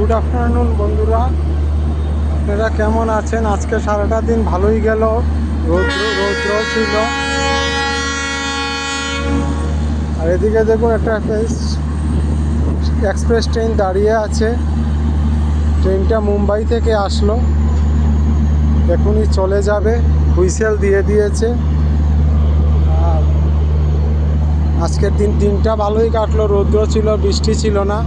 Good afternoon বন্ধুরা, আপনারা কেমন আছেন? আজকে সারাটা দিন ভালোই গেল, রৌদ্র রৌদ্র ছিল। আর এদিকে দেখুন একটা এক্সপ্রেস ট্রেন দাঁড়িয়ে আছে। ট্রেনটা মুম্বাই থেকে আসলো, এখনই চলে যাবে, হুইসেল দিয়ে দিয়েছে। আর আজকের দিনটা ভালোই কাটলো, রৌদ্র ছিল, বৃষ্টি ছিল না।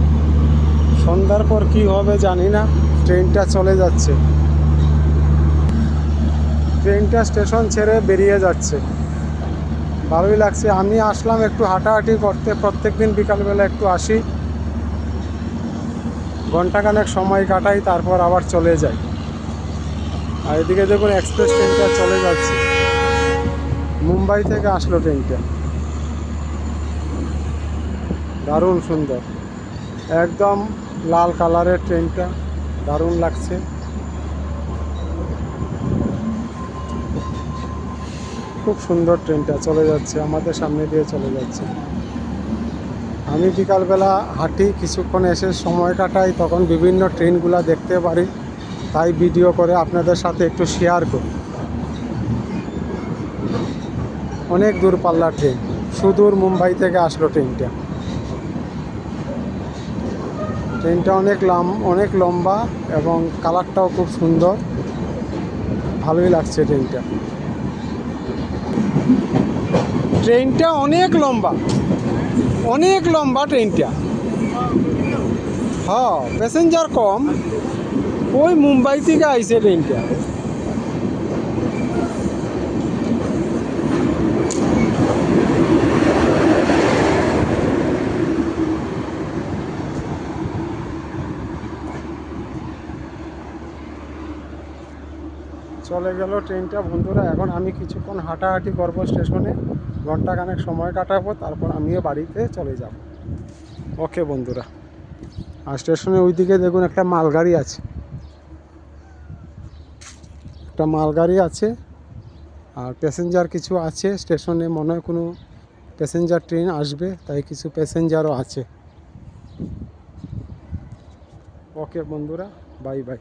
সন্ধ্যার পর কি হবে জানি না। ট্রেনটা চলে যাচ্ছে, ট্রেনটা স্টেশন ছেড়ে বেরিয়ে যাচ্ছে। ভালোই লাগছে। আমি আসলাম একটু হাঁটাহাঁটি করতে, প্রত্যেকদিন বিকালবেলা একটু আসি, ঘন্টাখানেক সময় কাটাই, তারপর আবার চলে যাই। আর এদিকে দেখুন এক্সপ্রেস ট্রেনটা চলে যাচ্ছে, মুম্বাই থেকে আসলো ট্রেনটা। দারুণ সুন্দর, একদম লাল কালারের ট্রেনটা, দারুণ লাগছে। খুব সুন্দর ট্রেনটা চলে যাচ্ছে, আমাদের সামনে দিয়ে চলে যাচ্ছে। আমি বিকালবেলা হাঁটি, কিছুক্ষণ এসে সময় কাটাই, তখন বিভিন্ন ট্রেনগুলো দেখতে পারি, তাই ভিডিও করে আপনাদের সাথে একটু শেয়ার করি। অনেক দূরপাল্লার ট্রেন, সুদূর মুম্বাই থেকে আসলো ট্রেনটা। ট্রেনটা অনেক লম্বা এবং কালারটাও খুব সুন্দর, ভালোই লাগছে ট্রেনটা। ট্রেনটা অনেক লম্বা ট্রেনটা। হ্যাঁ, প্যাসেঞ্জার কম, ওই মুম্বাই থেকে আইছে ট্রেনটা। চলে গেল ট্রেনটা বন্ধুরা। এখন আমি কিছুক্ষণ হাঁটাহাঁটি করবো স্টেশনে, ঘন্টাখানেক সময় কাটাবো, তারপর আমিও বাড়িতে চলে যাব। ওকে বন্ধুরা। আর স্টেশনের ওইদিকে দেখুন একটা মালগাড়ি আছে, আর প্যাসেঞ্জার কিছু আছে স্টেশনে, মনে হয় কোনো প্যাসেঞ্জার ট্রেন আসবে, তাই কিছু প্যাসেঞ্জারও আছে। ওকে বন্ধুরা, বাই বাই।